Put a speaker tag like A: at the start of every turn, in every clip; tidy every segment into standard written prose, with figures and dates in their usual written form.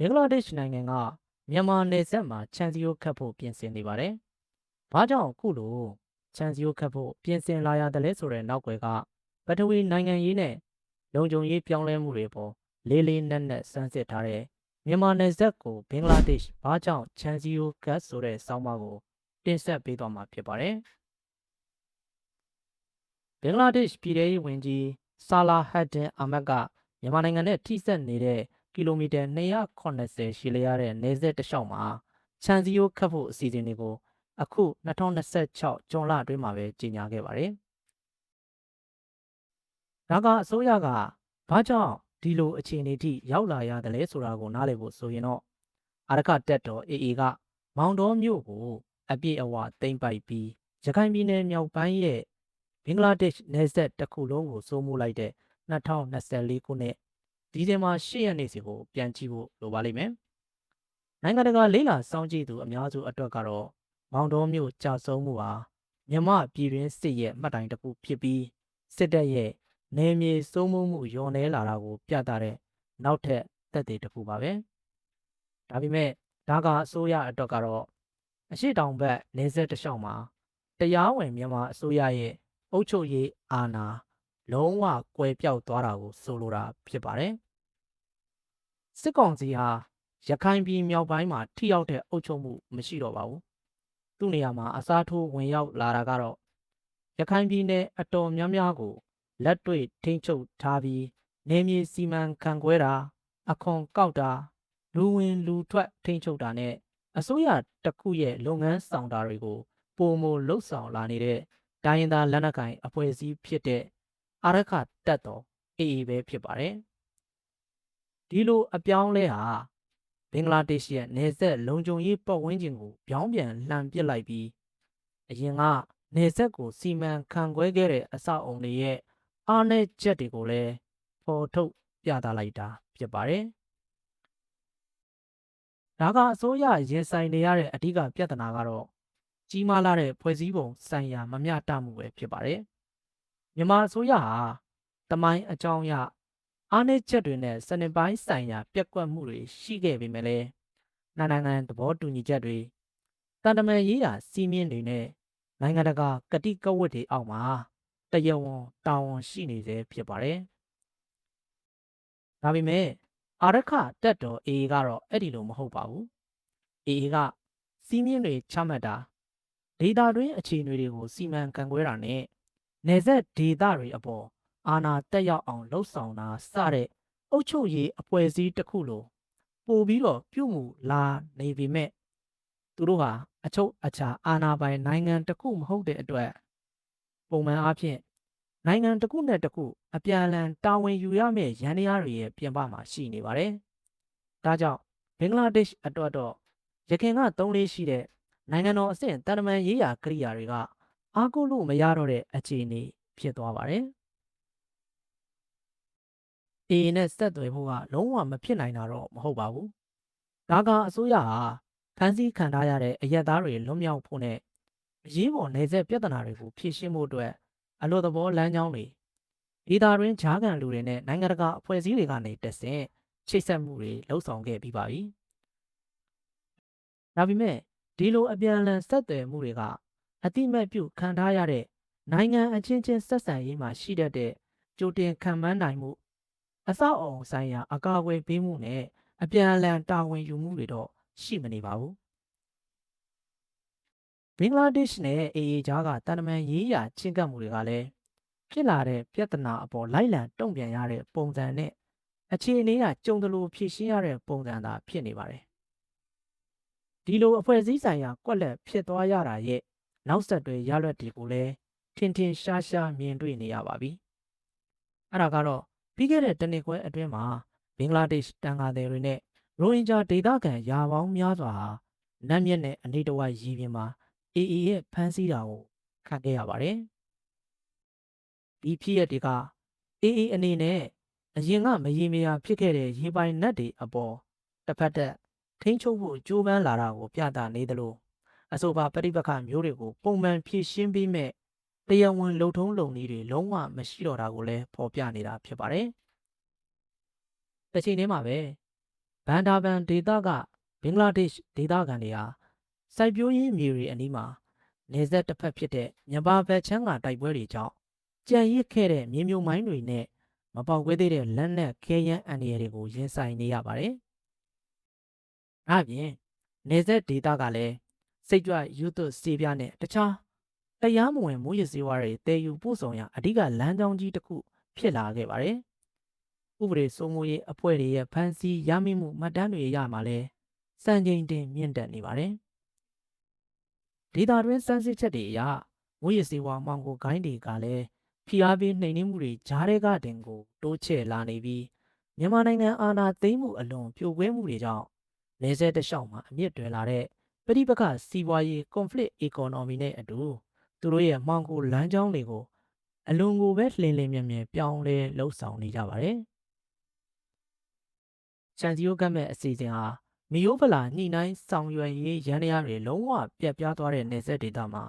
A: ဘင်္ဂလားဒေ့ရှ်နိုင်ငံကမြန်မာနယ်စပ်မှာခြံစည်းရိုးခတ်ဖို့ပြင်ဆင်နေပါတယ်။ဘာကြောင့်အခုလိုခြံစည်းရိုးခတ်ဖို့ပြင်ဆင်လာရတယ်လဲဆိုတဲ့နောက်ွယ်ကပထဝီနိုင်ငံရေးနဲ့လုံခြုံရေးပြောင်းလဲမှုတွေပေါ်လေးလေးနက်နက်စမ်းစစ်ထားတဲ့မြန်မာနယ်စပ်ကိုဘင်္ဂလားဒေ့ရှ်ဘာကြောင့်ခြံစည်းရိုးခတ်ဆိုတဲ့ဆောင်းပါးကိုတင်ဆက်ပေးသွားမှာဖြစ်ပါတယ်။ဘင်္ဂလားဒေ့ရှ်ပြည်ထောင်ရေးဝန်ကြီးဆာလာဟတ်ဒင်အာမတ်ကမြန်မာနိုင်ငံနဲ့ထိစပ်နေတဲ့ကီလိုမီတာ280ရှည်လျားတဲ့နယ်စပ်တစ်လျှောက်မှာခြံစည်းရိုးခတ်ဖို့အစီအစဉ်တွေကိုအခု2026ဇွန်လအတွင်းမှာပဲကြေညာခဲ့ပါတယ်။ဒါကအစိုးရကဘာကြောင့်ဒီလိုအခြေအနေထိရောက်လာရတယ်လဲဆိုတာကိုနားလည်ဖို့ဆိုရင်တော့အာရခတက်တော် AA ကမောင်တော်မြို့ကိုအပြည့်အဝသိမ်းပိုက်ပြီးရခိုင်ပြည်နယ်မြောက်ပိုင်းရဲ့ဘင်္ဂလားဒေ့ရှ်နယ်စပ်တစ်ခုလုံးကိုစိုးမိုးလိုက်တဲ့2024ခုနှစ်ဒီဇင်ဘာ10ရက်နေ့စီကိုပြန်ကြည့်ဖို့လိုပါလိမ့်မယ်။နိုင်ငံတကာလေးလာစောင့်ကြည့်သူအများစုအတွက်ကတော့မောင်တော်မြို့ကြာဆုံးမှုဟာမြန်မာပြည်တွင်းစစ်ရဲ့မှတ်တိုင်တစ်ခုဖြစ်ပြီးစစ်တပ်ရဲ့နယ်မြေစိုးမိုးမှုလျော့နေလာတာကိုပြသတဲ့နောက်ထပ်သက်သေတစ်ခုပါပဲ။ဒါပေမဲ့ဒါကအစိုးရအတွက်ကတော့အရှိတောင်ဘက်နေဆက်တစ်လျှောက်မှာတရားဝင်မြန်မာအစိုးရရဲ့အုပ်ချုပ်ရေးအာဏာလုံးဝကွယ်ပြောက်သွားတာကိုဆိုလိုတာဖြစ်ပါတယ်။စစ်ကောင်စီဟာရခိုင်ပြည်မြောက်ပိုင်းမှာထိရောက်တဲ့အုပ်ချုပ်မှုမရှိတော့ပါဘူး။သူ့နေရာမှာအစားထိုးဝင်ရောက်လာတာကတော့ရခိုင်ပြည်နယ်အတော်များများကိုလက်တွေ့ထိန်းချုပ်ထားပြီးနေမြေစီမံခန့်ခွဲတာအခွန်ကောက်တာလူဝင်လူထွက်ထိန်းချုပ်တာနဲ့အစိုးရတစ်ခုရဲ့လုပ်ငန်းဆောင်တာတွေကိုပုံမလှုပ်ဆောင်လာနေတဲ့တိုင်းရင်းသားလက်နက်ကိုင်အဖွဲ့အစည်းဖြစ်တဲ့အာရခတပ်တော် AA ပဲဖြစ်ပါတယ်။ဒီလိုအပြောင်းလဲဟာဘင်္ဂလားဒေ့ရှ်ရဲ့နယ်စပ်လုံခြုံရေးပတ်ဝန်းကျင်ကိုပြောင်းပြန်လှန်ပစ်လိုက်ပြီးအရင်ကနယ်စပ်ကိုစီမံခန့်ခွဲခဲ့တဲ့အဆောက်အုံတွေရဲ့အားနည်းချက်တွေကိုလည်းပေါ်ထုတ်ပြသလိုက်တာဖြစ်ပါတယ်။ဒါကအစိုးရရင်ဆိုင်နေရတဲ့အဓိကပြဿနာကတော့ကြီးမားလာတဲ့ဖွဲ့စည်းပုံဆိုင်ရာမမျှတမှုပဲဖြစ်ပါတယ်။မြန်မာအစိုးရဟာတမိုင်းအကြောင်းအရအားနည်းချက်တွေနဲ့စနစ်ပိုင်းဆိုင်ရာပြက်ကွက်မှုတွေရှိခဲ့ပေမဲ့လည်းနိုင်ငံသဘောတူညီချက်တွေတန်တမာရေးရာစီမင်းတွေနဲ့နိုင်ငံတကာကတိကဝတ်တွေအောက်မှာတရားဝင်တာဝန်ရှိနေစေဖြစ်ပါတယ်။ဒါပေမဲ့အာရခတက်တော် AA ကတော့အဲ့ဒီလိုမဟုတ်ပါဘူး။ AA ကစီးမြင့်တွေချမှတ်တာဒေတာတွင်းအခြေအနေတွေကိုစီမံခန့်ခွဲတာနဲ့နယ်စပ်ဒေသတွေအပေါ်အာဏာတက်ရောက်အောင်လှုံ့ဆော်တာစတဲ့အုပ်ချုပ်ရေးအဖွဲ့အစည်းတစ်ခုလိုပို့ပြီးတော့ပြုမှုလာနေပေမဲ့သူတို့ဟာအချုပ်အခြာအာဏာပိုင်နိုင်ငံတစ်ခုမဟုတ်တဲ့အတွက်ပုံမှန်အားဖြင့်နိုင်ငံတစ်ခုနဲ့တစ်ခုအပြန်အလှန်တာဝန်ယူရမယ့်ရန်တရားတွေရဲ့ပြင်ပမှာရှိနေပါတယ်။ဒါကြောင့်ဘင်္ဂလားဒေ့ရှ်အတွက်တော့ရခိုင်ကသုံးလေးရှိတဲ့နိုင်ငံတော်အဆင့်တန်တမာရေးရာကိရိယာတွေကအားကိုးလို့မရတော့တဲ့အခြေအနေဖြစ်သွားပါတယ်။ AA နဲ့ဆက်သွယ်မှုကလုံးဝမဖြစ်နိုင်တာတော့မဟုတ်ပါဘူး။ဒါကအစိုးရဟာဖမ်းဆီးခံထားရတဲ့အရက်သားတွေလွတ်မြောက်ဖို့နဲ့အရေးပေါ်နေဆက်ပြဿနာတွေကိုဖြေရှင်းဖို့အတွက်အလို့သဘောလမ်းကြောင်းတွေဒေသတွင်းဂျားကန်လူတွေနဲ့နိုင်ငံတကာအဖွဲ့အစည်းတွေကနေတဆင့်ချိတ်ဆက်မှုတွေလှုပ်ဆောင်ခဲ့ပြီးပါပြီ။ဒါပေမဲ့ဒီလိုအပြန်အလှန်ဆက်သွယ်မှုတွေကအတိမတ်ပြုခံထားရတဲ့နိုင်ငံအချင်းချင်းဆက်ဆံရေးမှာရှိတတ်တဲ့ကြိုတင်ခံမှန်းနိုင်မှုအဆောက်အအုံဆိုင်ရာအကာအကွယ်ပေးမှုနဲ့အပြန်အလှန်တာဝန်ယူမှုတွေတော့ရှိမနေပါဘူး။ဘင်္ဂလားဒေ့ရှ်နဲ့ AA ကြားကတန်တမာရေးရာချင်းကပ်မှုတွေကလည်းဖြစ်လာတဲ့ပြဿနာအပေါ်လိုက်လံတုံ့ပြန်ရတဲ့ပုံစံနဲ့အခြေအနေကကြုံသလိုဖြည့်ရှင်းရတဲ့ပုံစံသာဖြစ်နေပါတယ်။ဒီလိုအဖွဲ့အစည်းဆိုင်ရာကွက်လက်ဖြစ်သွားရတာရဲ့နောက်ဆက်တွဲရလဒ်တွေကိုလည်းထင်ထင်ရှားရှားမြင်တွေ့နေရပါပြီ။အဲ့ဒါကတော့ပြီးခဲ့တဲ့တနစ်ခွဲအတွင်းမှာဘင်္ဂလားဒေ့ရှ်တန်ခါသည်တွေနဲ့ရိုဟင်ဂျာဒေသခံရာပေါင်းများစွာဟာနတ်မြက်နဲ့အနီးတစ်ဝိုက်ရည်ပြင်မှာ AA ရဲ့ဖမ်းဆီးတာကိုခံခဲ့ရပါတယ်။ဒီဖြစ်ရပ်တွေက AA အနေနဲ့အရင်ကမရေမရာဖြစ်ခဲ့တဲ့ရေပိုင်နက်တွေအပေါ်တစ်ဖက်သက်ထိန်းချုပ်ဖို့ကြိုးပမ်းလာတာကိုပြသနေသလိုအဆိုပါပဋိပက္ခမျိုးတွေကိုပုံမှန်ဖြည့်ရှင်းပြီးမဲ့တရားဝင်လုံထုံးလုံနည်းတွေလုံးဝမရှိတော့တာကိုလည်းဖော်ပြနေတာဖြစ်ပါတယ်။တစ်ချိန်တည်းမှာပဲဗ န်ဒါဘန်ဒေသကဘင်္ဂလားဒေ့ရှ်ဒေသခံတွေဟာစိုက်ပျိုးရေးမြေတွေအနီးမှာနယ်စပ်တစ်ဖက်ဖြစ်တဲ့မြန်မာဘက်ခြမ်းကတိုက်ပွဲတွေကြောင့်ကြံရစ်ခဲ့တဲ့မြေမြုပ်မိုင်းတွေနဲ့မပေါက်ကွဲသေးတဲ့လက်နက်ခဲယမ်းအန္တရာယ်တွေကိုရင်ဆိုင်နေရပါတယ်။ဒါ့အပြင်နယ်စပ်ဒေသကလည်းစိတ်ကြွရူးသွပ်ဆေးပြားနဲ့တခြားတရားမဝင်မူရစ်ဆေးဝါးတွေတည်ယူပို့ဆောင်ရာအဓိကလမ်းကြောင်းကြီးတစ်ခုဖြစ်လာခဲ့ပါတယ်။ဥပဒေစိုးမိုးရေးအဖွဲ့တွေရဲ့ဖမ်းဆီးရမိမှုမှတ်တမ်းတွေအရမှာလဲစံချိန်တင်မြင့်တက်နေပါတယ်။ဒေသတွင်းစမ်းစစ်ချက်တွေအရမူရစ်ဆေးဝါးမှောင်ခိုဂိုင်းတွေကလည်းဖိအားပေးနှိမ်နင်းမှုတွေကြားထဲကတင်ကိုတိုးချဲ့လာနေပြီးမြန်မာနိုင်ငံအာဏာသိမ်းမှုအလွန်ပြိုကွဲမှုတွေကြောင့်နယ်စပ်တစ်လျှောက်မှာအမြင့်တွယ်လာတဲ့ပဋိပက္ခစီးပွားရေး conflict economy နဲ့အတူသူတို့ရဲ့မှောင်ခိုလမ်းကြောင်းတွေကိုအလွန်ကိုပဲလျင်လျင်မြန်မြန်ပြောင်းလဲလှုပ်ဆောင်နေကြပါတယ်။ချန်စီယိုကတ်မဲ့အစီအစဉ်ဟာမီယိုဖလာညှိနှိုင်းဆောင်ရွက်ရေးရန်တရားတွေလုံးဝပြတ်ပြားသွားတဲ့နယ်စပ်ဒေသမှာ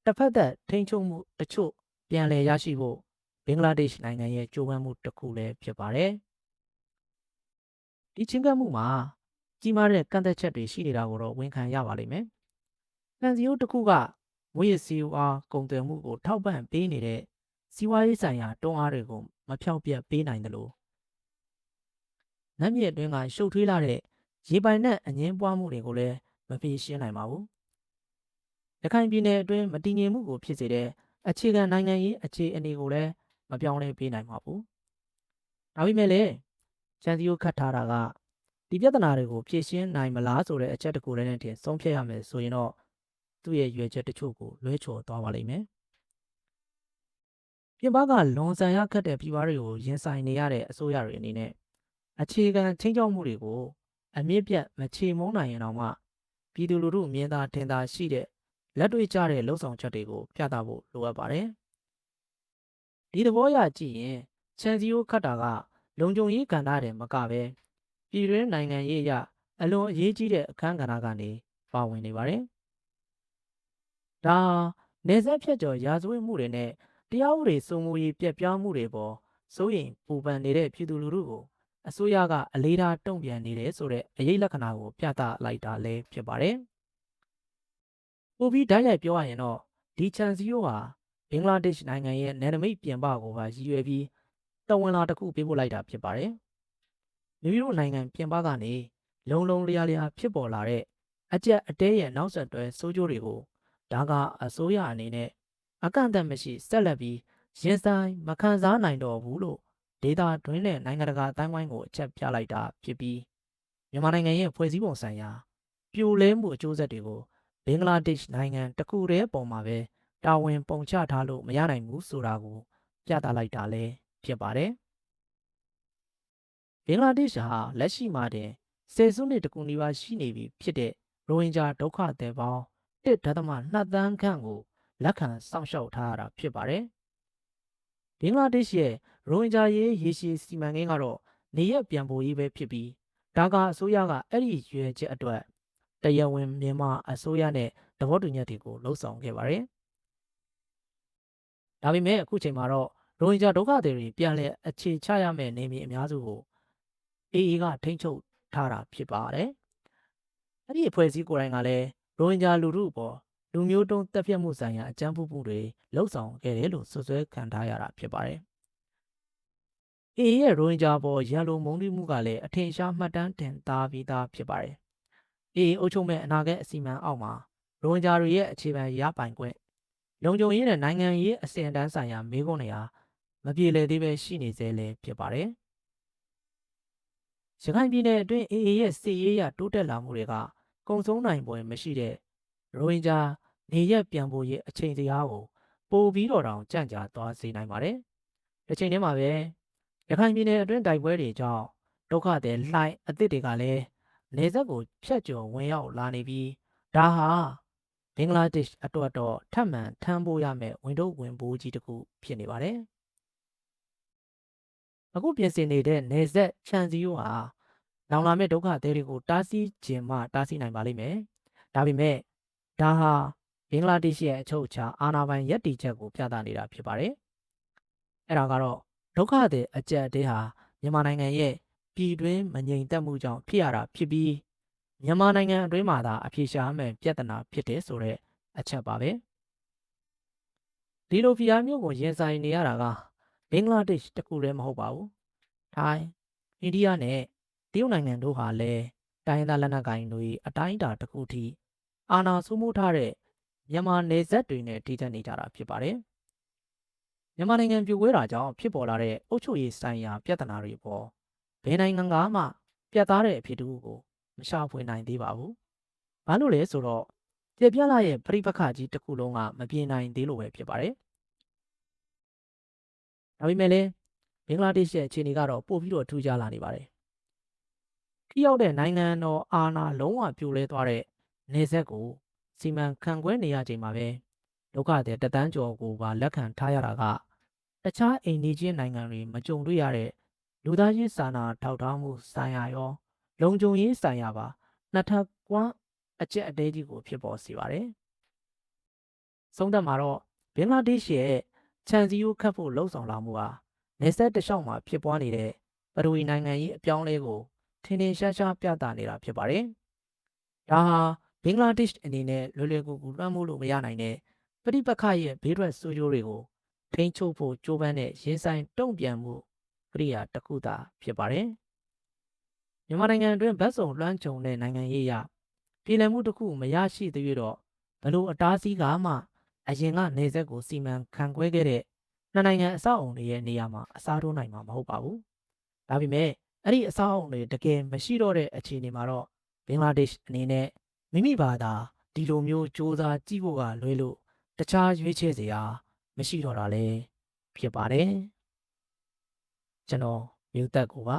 A: တစ်ဖက်သက်ထိန်းချုပ်မှုတချို့ပြန်လည်ရရှိဖို့ဘင်္ဂလားဒေ့ရှ်နိုင်ငံရဲ့ကြိုးပမ်းမှုတစ်ခုလည်းဖြစ်ပါတယ်။ဒီချင်းကပ်မှုမှာကြီးမားတဲ့ကန့်သက်ချက်တွေရှိနေတာကိုတော့ဝန်ခံရပါလိမ့်မယ်။ချန်စီယိုတစ်ခုကမွေးရစီဝါကုန်သွယ်မှုကိုထောက်ပံ့ပေးနေတဲ့စီးပွားရေးဆိုင်ရာတွန်းအားတွေကိုမဖြောင့်ပြတ်ပေးနိုင်တယ်လို့နမ်းမြေအတွင်းကရှုပ်ထွေးလာတဲ့ရေပိုင်နက်အငင်းပွားမှုတွေကိုလည်းမဖြေရှင်းနိုင်ပါဘူး။ရခိုင်ပြည်နယ်အတွင်းမတည်ငြိမ်မှုကိုဖြစ်စေတဲ့အခြေခံနိုင်ငံရေးအခြေအနေကိုလည်းမပြောင်းလဲပေးနိုင်ပါဘူး။ဒါပေမဲ့လည်းချန်စီယိုခတ်ထားတာကဒီပြဿနာတွေကိုဖြေရှင်းနိုင်မလားဆိုတဲ့အချက်တခုလည်းနဲ့တင်ဆုံးဖြတ်ရမယ်ဆိုရင်တော့သူ့ရဲ့ရွေချက်တချို့ကိုလွဲချော်သွားပါလိမ့်မယ်။ပြင်ပကလွန်ဆန်ရခတ်တဲ့ပြည်ပတွေကိုရင်ဆိုင်နေရတဲ့အစိုးရတွေအနေနဲ့အခြေခံချင်းချောက်မှုတွေကိုအမြင့်ပြတ်မချေမုန်းနိုင်ရင်တော့မှပြည်သူလူထုမြင်သာထင်သာရှိတဲ့လက်တွေ့ကျတဲ့လှုပ်ဆောင်ချက်တွေကိုပြသဖို့လိုအပ်ပါတယ်။ဒီသဘောအရကြည့်ရင်ချန်စီယိုခတ်တာကလုံခြုံရေးကဏ္ဍတယ်မကပဲပြည်တွင်းနိုင်ငံရေးအရအလွန်အရေးကြီးတဲ့အခန်းကဏ္ဍကနေပါဝင်နေပါတယ်။ဒါနယ်စပ်ဖြတ်ကျော်ရာဇဝတ်မှုတွေနဲ့တရားဥပဒေစိုးမိုးရေးပြက်ပြားမှုတွေပေါ်စိုးရိမ်ပူပန်နေတဲ့ပြည်သူလူထုကိုအစိုးရကအလေးထားတုံ့ပြန်နေတယ်ဆိုတဲ့အရေးလက္ခဏာကိုပြသလိုက်တာလည်းဖြစ်ပါတယ်။ပိုပြီးဓာတ်ရိုက်ပြောရရင်တော့ဒီချန်စီယိုဟာဘင်္ဂလားဒေ့ရှ်နိုင်ငံရဲ့နယ်နိမိတ်ပြင်ပကိုပါရည်ရွယ်ပြီးတဝန်လာတစ်ခုပေးပို့လိုက်တာဖြစ်ပါတယ်။မိမိတို့နိုင်ငံပြင်ပကနေလုံလုံလျားလျားဖြစ်ပေါ်လာတဲ့အကြက်အတဲရဲ့နောက်ဆက်တွဲဆိုးကျိုးတွေကိုဒါကအစိုးရအနေနဲ့အကန့်အသတ်မရှိဆက်လက်ပြီးရင်ဆိုင်မခံစားနိုင်တော့ဘူးလို့ဒေတာတွင်းနဲ့နိုင်ငံတကာအတိုင်းဝိုင်းကိုအချက်ပြလိုက်တာဖြစ်ပြီးမြန်မာနိုင်ငံရဲ့ဖွဲ့စည်းပုံဆိုင်ရာပြိုလဲမှုအကျိုးဆက်တွေကိုဘင်္ဂလားဒေ့ရှ်နိုင်ငံတခုတည်းပုံမှာပဲတာဝန်ပုံချထားလို့မရနိုင်ဘူးဆိုတာကိုပြသလိုက်တာလည်းဖြစ်ပါတယ်။ဘင်္ဂလားဒေ့ရှ်ဟာလက်ရှိမှာတင်ဆယ်စုနှစ်တခုနီးပါးရှိနေပြီဖြစ်တဲ့ရိုဟင်ဂျာဒုက္ခသည်ပေါင်း1.2 သန်းခန့်ကိုလက်ခံစောင့်ရှောက်ထားရတာဖြစ်ပါတယ်။ဘင်္ဂလားဒေ့ရှ်ရဲ့ရိုဟင်ဂျာရေးရေရှည်စီမံကိန်းကတော့နေရပြန်ပို့ရေးပဲဖြစ်ပြီးဒါကအစိုးရကအဲ့ဒီရွေချက်အတွက်တရားဝင်မြန်မာအစိုးရနဲ့သဘောတူညီချက်တွေကိုလှုပ်ဆောင်ခဲ့ပါတယ်။ဒါပေမဲ့အခုချိန်မှာတော့ရိုဟင်ဂျာဒုက္ခသည်တွေပြန်လည်အခြေချရမယ့်နေမြေအများစုကိုAAကထိန်းချုပ်ထားတာဖြစ်ပါတယ်။အဲ့ဒီအဖွဲ့အစည်းကိုယ်တိုင်ကလည်းရိုဟင်ဂျာလူထုအပေါ်လူမျိုးတုံးတက်ပြတ်မှုဆိုင်ရာအကြမ်းဖက်မှုတွေလှုပ်ဆောင်ခဲ့တယ်လို့ဆွဆွဲခံထားရတာဖြစ်ပါတယ်။ AA ရဲ့ရိုဟင်ဂျာပေါ်ရန်လိုမုန်းတီးမှုကလည်းအထင်ရှားမှတ်တမ်းတင်သားပြီးသားဖြစ်ပါတယ်။ AA အုပ်ချုပ်မဲ့အနာဂတ်အစီအမံအောက်မှာရိုဟင်ဂျာတွေရဲ့အခြေခံရပိုင်ခွင့်လုံခြုံရေးနဲ့နိုင်ငံရေးအစဉ်အတန်းဆိုင်ရာမေးခွန်းတွေဟာမပြေလည်သေးပဲရှိနေသေးလည်းဖြစ်ပါတယ်။ရခိုင်ပြည်နယ်အတွင်း AA ရဲ့စစ်ရေးရတိုးတက်လာမှုတွေကကုံဆုံးနိုင်ပွဲမရှိတဲ့ရိုဟင်ဂျာနေရက်ပြန်ပို့ရေးအချိန်တရားကိုပိုပြီးတော့တောင်ကြန့်ကြာသွားစေနိုင်ပါတယ်။တစ်ချိန်တည်းမှာပဲရခိုင်ပြည်နယ်အတွင်းတိုက်ပွဲတွေကြောင့်ဒုက္ခသည်လှိုင်းအသစ်တွေကလည်းနေဆက်ကိုဖြတ်ကျော်ဝင်ရောက်လာနေပြီးဒါဟာဘင်္ဂလားဒေ့ရှ်အတွက်တော့ထပ်မံထမ်းပိုးရမယ့်ဝန်ထုတ်ဝန်ပိုးကြီးတစ်ခုဖြစ်နေပါတယ်။အခုပြင်ဆင်နေတဲ့နေဆက်ချန်စီယိုဟာနောင်လာမယ့်ဒုက္ခသည်တွေကိုတားဆီးခြင်းမှတားဆီးနိုင်ပါလိမ့်မယ်။ဒါပေမဲ့ဒါဟာဘင်္ဂလားဒေ့ရှ်ရဲ့အချုပ်အခြာအာဏာပိုင်ရပ်တည်ချက်ကိုပြသနေတာဖြစ်ပါတယ်။အဲ့ဒါကတော့ဒုက္ခသည်အကြက်အတဲဟာမြန်မာနိုင်ငံရဲ့ ပြည်တွင်းမငြိမ်သက်မှုကြောင့်ဖြစ်ရတာဖြစ်ပြီးမြန်မာနိုင်ငံအတွင်းမှာသာအဖြေရှာမယ်ပြဿနာဖြစ်တယ်ဆိုတဲ့အချက်ပါပဲဒီလိုဖိအားမျိုးကိုရင်ဆိုင်နေရတာကဘင်္ဂလားဒေ့ရှ်တခုတည်းမဟုတ်ပါဘူးထိုင်းအိန္ဒိယနဲ့တရုတ်နိုင်ငံတို့ဟာလည်းတိုင်းရင်းသားလက်နက်ကိုင်တွေအတိုင်းအတာတစ်ခုထိအာဏာစိုးမိုးထားတဲ့မြန်မာနယ်စပ်တွေနဲ့ထိစပ်နေကြတာဖြစ်ပါတယ်မြန်မာနိုင်ငံပြိုကွဲတာကြောင့်ဖြစ်ပေါ်လာတဲ့အုပ်ချုပ်ရေးဆိုင်ရာပြဿနာတွေပေါ်ဘယ်နိုင်ငံကမှပြတ်သားတဲ့အဖြစ်တူကိုမရှာဖွေနိုင်သေးပါဘူး။ဘာလို့လဲဆိုတော့ပြပြလာရဲ့ပြိပခါကြီးတစ်ခုလုံးကမပြေနိုင်သေးလို့ပဲဖြစ်ပါတယ်။ဒါပေမဲ့လည်းဘင်္ဂလားဒေ့ရှ်ရဲ့အခြေအနေကတော့ပို့ပြီးတော့ထူးခြားလာနေပါတယ်။ထိရောက်တဲ့နိုင်ငံတော်အာဏာလုံးဝပြိုလဲသွားတဲ့နေဆက်ကိုစီမံခန့်ခွဲနေရချိန်မှာပဲဒုက္ခတဲ့တသန်းကျော်ကိုပါလက်ခံထားရတာကတခြားအိမ်နီးချင်းနိုင်ငံတွေမကြုံတွေ့ရတဲ့လူသားချင်းစာနာထောက်ထားမှုဆိုင်ရာရောလုံခြုံရေးဆိုင်ရာပါနှစ်ထပ်ကွမ်းအကျက်အတဲကြီးကိုဖြစ်ပေါ်စေပါတယ်။ဆုံးသက်မှာတော့ဘင်္ဂလားဒေ့ရှ်ရဲ့ခြံစည်းရိုးခတ်ဖို့လှုံ့ဆော်လာမှုဟာနေဆက်တလျှောက်မှာဖြစ်ပွားနေတဲ့ပထဝီနိုင်ငံရေးအပြောင်းအလဲကိုထင်ထင်ရှားရှားပြသနေတာဖြစ်ပါတယ်။ဒါဟာဘင်္ဂလားဒေ့ရှ်အနေနဲ့လွယ်လွယ်ကူကူလွှမ်းမိုးလို့မရနိုင်တဲ့ပဋိပက္ခရဲ့ဘေးထွက်ဆိုးကျိုးတွေကိုထိန်းချုပ်ဖို့ကြိုးပမ်းတဲ့ရင်ဆိုင်တုံ့ပြန်မှုကိရိယာတစ်ခုသာဖြစ်ပါတယ်။မြန်မာနိုင်ငံအတွင်းဗတ်စုံလွှမ်းခြုံတဲ့နိုင်ငံရေးအရပြည်လည်မှုတစ်ခုမရရှိသေးတော့ဘလို့အတားအဆီးကမှအရင်ကနေဆက်ကိုစီမံခန့်ခွဲခဲ့တဲ့နှစ်နိုင်ငံအဆောက်အုံတွေရဲ့နေရာမှာအစားထိုးနိုင်မှာမဟုတ်ပါဘူး။ဒါပေမဲ့အဲ့ဒီအဆောက်အုံတွေတကယ်မရှိတော့တဲ့အခြေအနေမှာတော့ဘင်္ဂလားဒေ့ရှ်အနေနဲ့မိမိဘာသာဒီလိုမျိုးစ조사ကြည့်ဖို့ကလွဲလို့တခြားရွေးချယ်စရာမရှိတော့တာလည်းဖြစ်ပါတယ်ကျွန်တော်မြို့သက်ကိုပါ